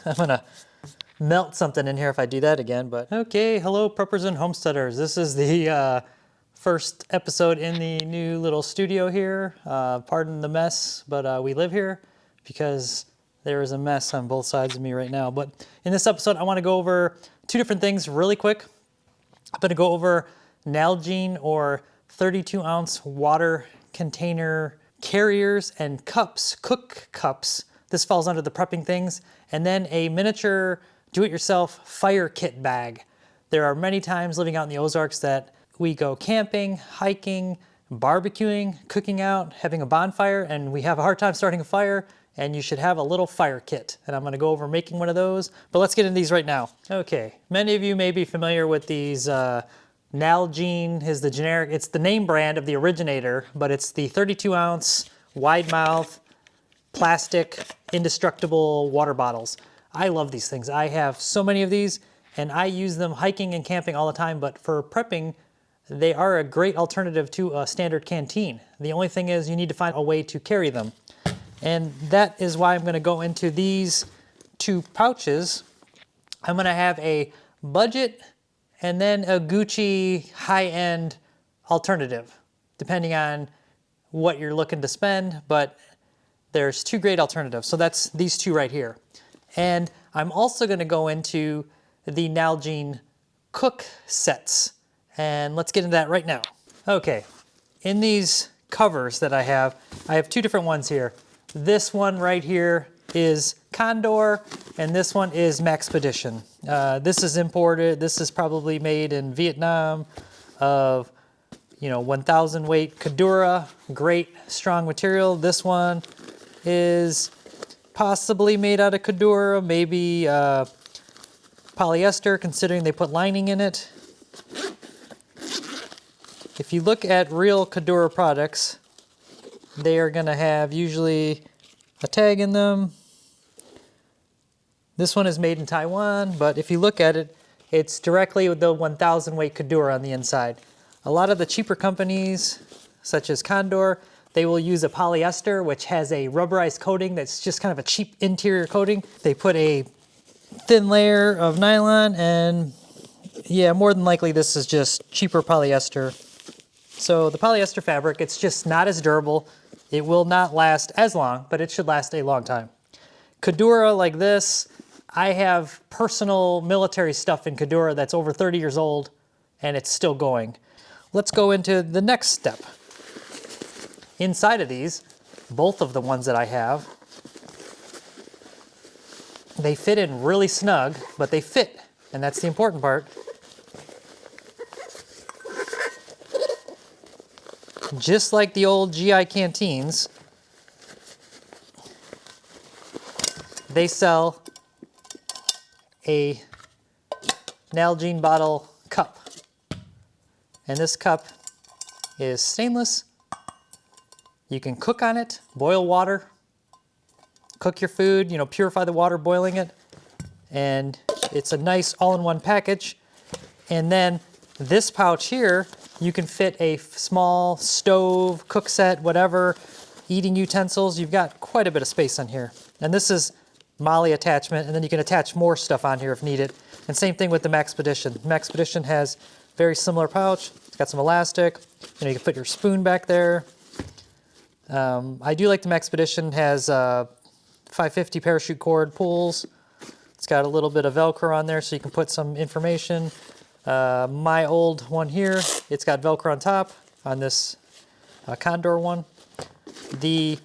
I'm gonna melt something in here if I do that again, but okay, hello preppers and homesteaders. This is the first episode in the new little studio here. Pardon the mess, but we live here because there is a mess on both sides of me right now. But in this episode, I wanna go over two different things really quick. I'm gonna go over Nalgene or 32-ounce water container carriers and cups, cook cups. This falls under the prepping things. And then a miniature do-it-yourself fire kit bag. There are many times living out in the Ozarks that we go camping, hiking, barbecuing, cooking out, having a bonfire, and we have a hard time starting a fire, and you should have a little fire kit. And I'm gonna go over making one of those, but let's get into these right now. Okay, many of you may be familiar with these Nalgene is the generic, it's the name brand of the originator, but it's the 32-ounce wide mouth plastic indestructible water bottles. I love these things. I have so many of these and I use them hiking and camping all the time, but for prepping, they are a great alternative to a standard canteen. The only thing is you need to find a way to carry them. And that is why I'm gonna go into these two pouches. I'm gonna have a budget and then a Gucci high-end alternative, depending on what you're looking to spend, but there's two great alternatives. So that's these two right here. And I'm also gonna go into the Nalgene cook sets. And let's get into that right now. Okay, in these covers that I have two different ones here. This one right here is Condor, and this one is Maxpedition. This is imported. This is probably made in Vietnam of, 1,000 weight Kadura, great strong material. This one is possibly made out of Kadura, maybe polyester, considering they put lining in it. If you look at real Kadura products, they are gonna have usually a tag in them. This one is made in Taiwan, but if you look at it, it's directly with the 1,000 weight Kadura on the inside. A lot of the cheaper companies, such as Condor, they will use a polyester, which has a rubberized coating that's just kind of a cheap interior coating. They put a thin layer of nylon, and yeah, more than likely this is just cheaper polyester. So the polyester fabric, it's just not as durable. It will not last as long, but it should last a long time. Kadura like this, I have personal military stuff in Kadura that's over 30 years old and it's still going. Let's go into the next step. Inside of these, both of the ones that I have, they fit in really snug, but they fit, and that's the important part. Just like the old GI canteens, they sell a Nalgene bottle cup. And this cup is stainless. You can cook on it, boil water, cook your food, purify the water boiling it. And it's a nice all-in-one package. And then this pouch here, you can fit a small stove, cook set, whatever, eating utensils. You've got quite a bit of space on here. And this is MOLLE attachment, and then you can attach more stuff on here if needed. And same thing with the Maxpedition. Maxpedition has very similar pouch. It's got some elastic. You can put your spoon back there. I do like the Maxpedition. Has 550 parachute cord pulls. It's got a little bit of Velcro on there so you can put some information. My old one here, it's got Velcro on top on this Condor one. The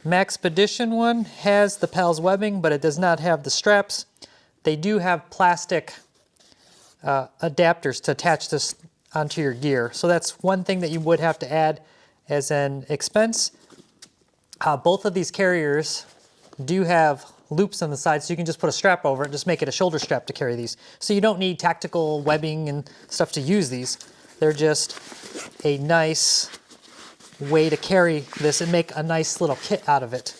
Maxpedition one has the PALS webbing, but it does not have the straps. They do have plastic adapters to attach this onto your gear. So that's one thing that you would have to add as an expense. Both of these carriers do have loops on the side, so you can just put a strap over it, just make it a shoulder strap to carry these. So you don't need tactical webbing and stuff to use these. They're just a nice way to carry this and make a nice little kit out of it.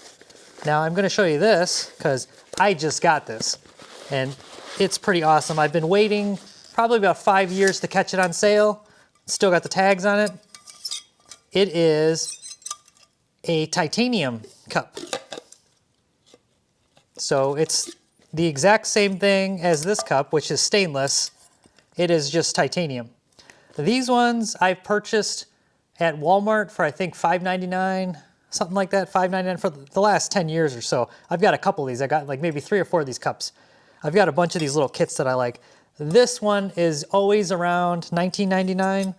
Now I'm gonna show you this because I just got this and it's pretty awesome. I've been waiting probably about 5 years to catch it on sale. Still got the tags on it. It is a titanium cup. So it's the exact same thing as this cup, which is stainless. It is just titanium. These ones I've purchased at Walmart for I think $5.99, something like that, $5.99 for the last 10 years or so. I've got a couple of these. I got like maybe 3 or 4 of these cups. I've got a bunch of these little kits that I like. This one is always around $19.99,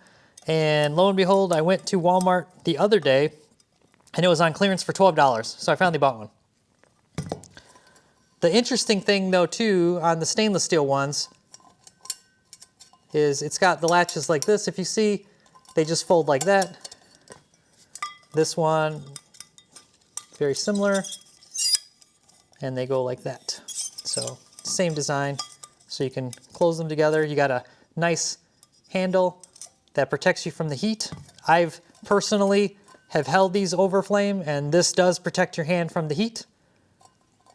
and lo and behold, I went to Walmart the other day and it was on clearance for $12, so I finally bought one. The interesting thing though too on the stainless steel ones is it's got the latches like this. If you see, they just fold like that. This one, very similar, and they go like that. So same design, so you can close them together. You got a nice handle that protects you from the heat. I've personally have held these over flame, and this does protect your hand from the heat.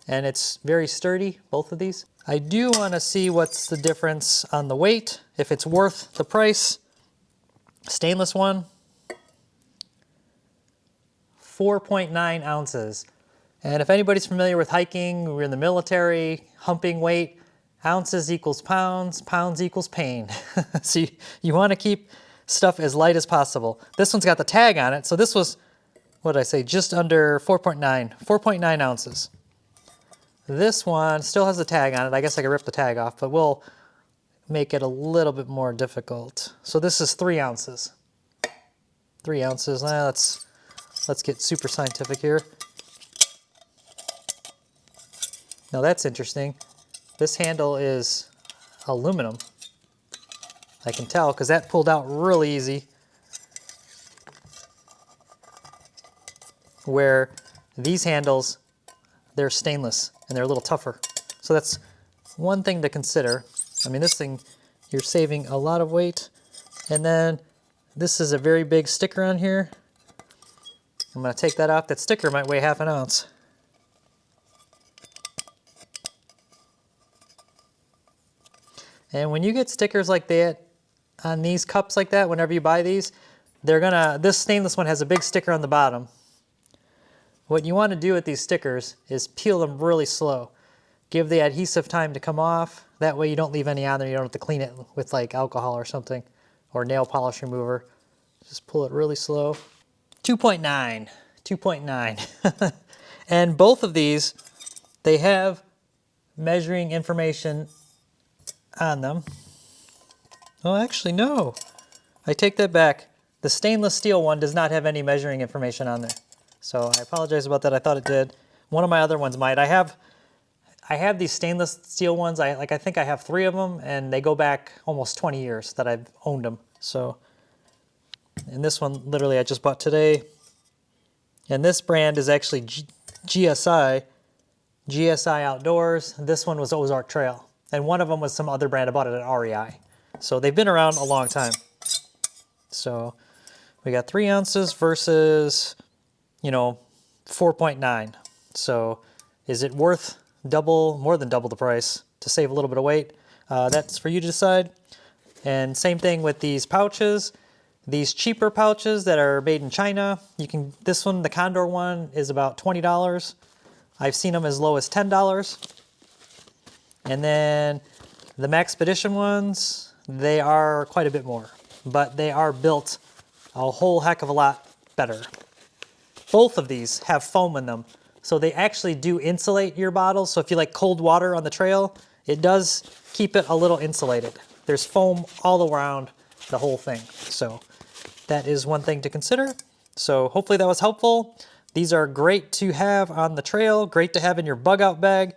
And it's very sturdy, both of these. I do want to see what's the difference on the weight, if it's worth the price. Stainless one, 4.9 ounces. And if anybody's familiar with hiking, we're in the military, humping weight, ounces equals pounds, pounds equals pain. So you want to keep stuff as light as possible. This one's got the tag on it, so this was, what did I say, just under 4.9 ounces. This one still has the tag on it. I guess I could rip the tag off, but we'll make it a little bit more difficult. So this is 3 ounces. 3 ounces. Let's get super scientific here. Now that's interesting. This handle is aluminum. I can tell because that pulled out really easy. Where these handles, they're stainless and they're a little tougher. So that's one thing to consider. I mean, this thing, you're saving a lot of weight. And then this is a very big sticker on here. I'm going to take that off. That sticker might weigh ½ ounce. And when you get stickers like that on these cups like that, whenever you buy these, this stainless one has a big sticker on the bottom. What you want to do with these stickers is peel them really slow. Give the adhesive time to come off. That way you don't leave any on there. You don't have to clean it with like alcohol or something, or nail polish remover. Just pull it really slow. 2.9, 2.9. And both of these, they have measuring information on them. Oh, actually, no. I take that back. The stainless steel one does not have any measuring information on there. So I apologize about that. I thought it did. One of my other ones might. I have these stainless steel ones. I think I have 3 of them, and they go back almost 20 years that I've owned them. So, and this one literally I just bought today. And this brand is actually GSI Outdoors. This one was Ozark Trail. And one of them was some other brand. I bought it at REI. So they've been around a long time. So we got 3 ounces versus, 4.9. So is it worth more than double the price to save a little bit of weight? That's for you to decide. And same thing with these pouches. These cheaper pouches that are made in China, this one, the Condor one, is about $20. I've seen them as low as $10. And then the Maxpedition ones, they are quite a bit more, but they are built a whole heck of a lot better. Both of these have foam in them, so they actually do insulate your bottles. So if you like cold water on the trail, it does keep it a little insulated. There's foam all around the whole thing. So that is one thing to consider. So hopefully that was helpful. These are great to have on the trail, great to have in your bug out bag.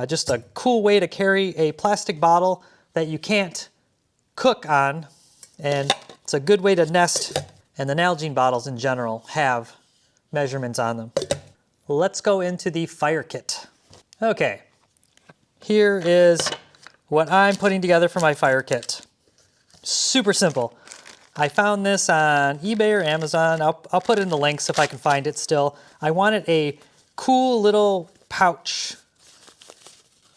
Just a cool way to carry a plastic bottle that you can't cook on, and it's a good way to nest, and the Nalgene bottles in general have measurements on them. Let's go into the fire kit. Okay, here is what I'm putting together for my fire kit. Super simple. I found this on eBay or Amazon. I'll put in the links if I can find it still. I wanted a cool little pouch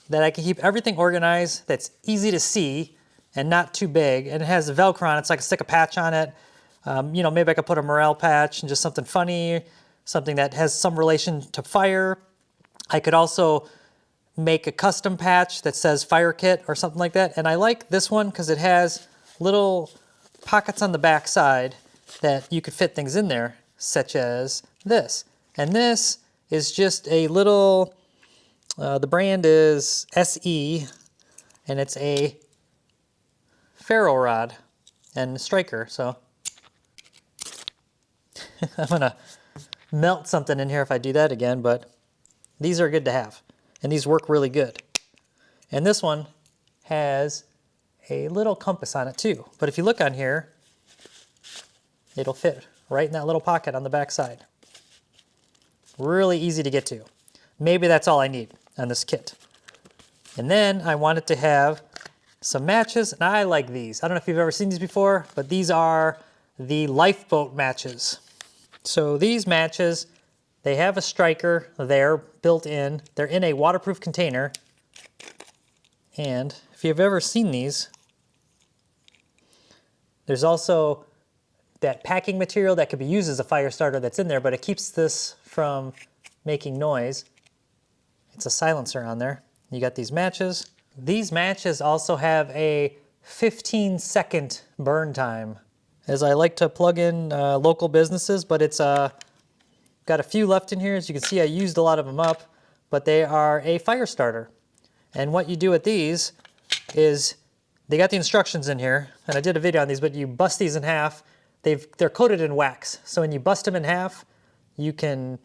that I can keep everything organized, that's easy to see and not too big, and it has Velcro on it, so I can stick a patch on it. Maybe I could put a morale patch and just something funny, something that has some relation to fire. I could also make a custom patch that says fire kit or something like that. And I like this one because it has little pockets on the back side that you could fit things in there, such as this. And this is just a little, the brand is SE, and it's a Ferro Rod and striker. So I'm gonna melt something in here if I do that again, but these are good to have, and these work really good. And this one has a little compass on it too. But if you look on here, it'll fit right in that little pocket on the back side. Really easy to get to. Maybe that's all I need on this kit. And then I wanted to have some matches, and I like these. I don't know if you've ever seen these before, but these are the lifeboat matches. So these matches, they have a striker there built in. They're in a waterproof container. And if you've ever seen these, there's also that packing material that could be used as a fire starter that's in there, but it keeps this from making noise. It's a silencer on there. You got these matches. These matches also have a 15-second burn time. As I like to plug in local businesses, but it's got a few left in here. As you can see, I used a lot of them up, but they are a fire starter. And what you do with these is, they got the instructions in here, and I did a video on these, but you bust these in half. They're coated in wax. So when you bust them in half, you can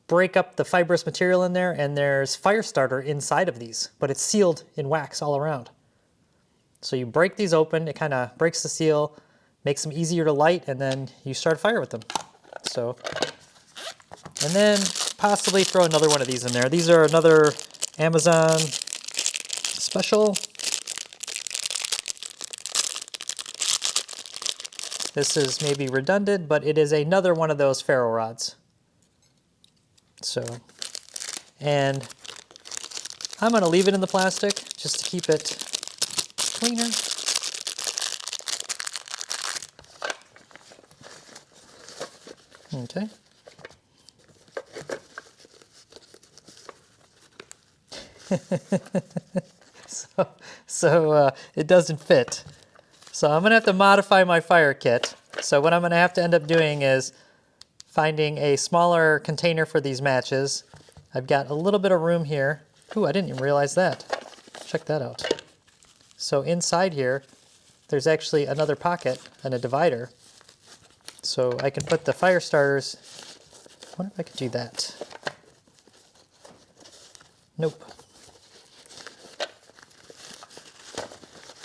break up the fibrous material in there, and there's fire starter inside of these, but it's sealed in wax all around. So you break these open, it kind of breaks the seal, makes them easier to light, and then you start a fire with them. So, and then possibly throw another one of these in there. These are another Amazon special. This is maybe redundant, but it is another one of those ferro rods. So, and I'm going to leave it in the plastic just to keep it cleaner. Okay. So it doesn't fit. So I'm gonna have to modify my fire kit. So what I'm gonna have to end up doing is finding a smaller container for these matches. I've got a little bit of room here. Ooh, I didn't even realize that. Check that out. So inside here, there's actually another pocket and a divider. So I can put the fire starters. I wonder if I could do that. Nope.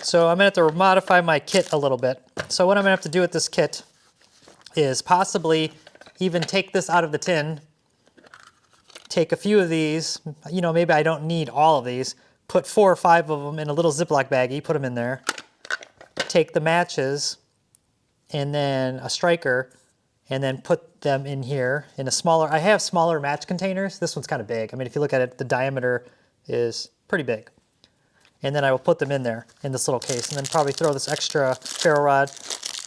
So I'm gonna have to modify my kit a little bit. So what I'm gonna have to do with this kit is possibly even take this out of the tin, take a few of these, you know, maybe I don't need all of these, put 4 or 5 of them in a little Ziploc baggie, put them in there, take the matches and then a striker, and then put them in here in a smaller, I have smaller match containers. This one's kind of big. I mean, if you look at it, the diameter is pretty big. And then I will put them in there in this little case, and then probably throw this extra ferro rod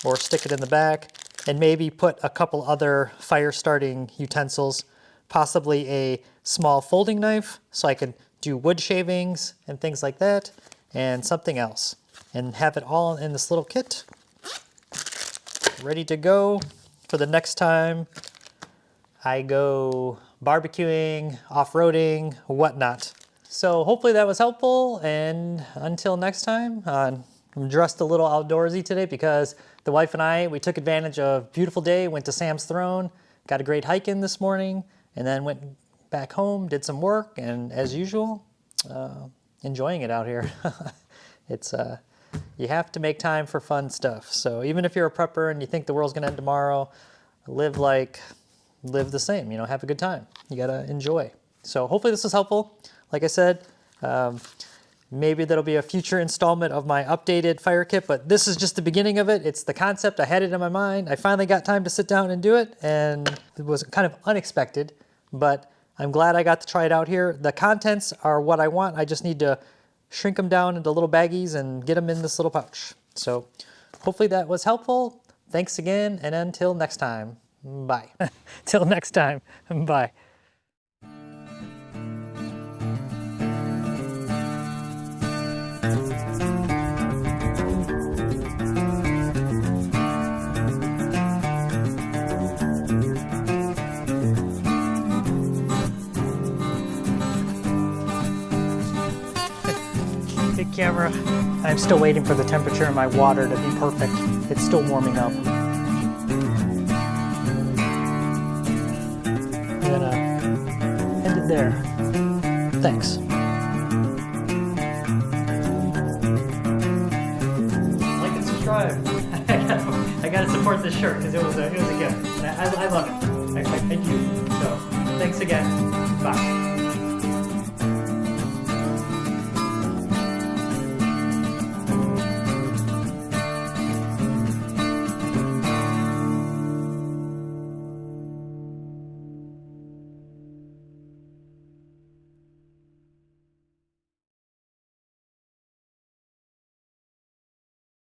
or stick it in the back, and maybe put a couple other fire starting utensils, possibly a small folding knife so I can do wood shavings and things like that, and something else, and have it all in this little kit ready to go for the next time I go barbecuing, off-roading, whatnot. So hopefully that was helpful, and until next time, I'm dressed a little outdoorsy today because the wife and I, we took advantage of a beautiful day, went to Sam's Throne, got a great hike in this morning, and then went back home, did some work, and as usual, enjoying it out here. It's you have to make time for fun stuff. So even if you're a prepper and you think the world's gonna end tomorrow, live the same, you know, have a good time. You gotta enjoy. So hopefully this was helpful. Like I said, maybe that'll be a future installment of my updated fire kit, but this is just the beginning of it. It's the concept. I had it in my mind. I finally got time to sit down and do it, and it was kind of unexpected, but I'm glad I got to try it out here. The contents are what I want. I just need to shrink them down into little baggies and get them in this little pouch. So hopefully that was helpful. Thanks again, and until next time, bye. Till next time, bye. Good camera. I'm still waiting for the temperature in my water to be perfect. It's still warming up. I'm gonna end it there. Thanks. Like and subscribe. I gotta support this shirt because it was a gift. I love it. I do. So thanks again. Bye.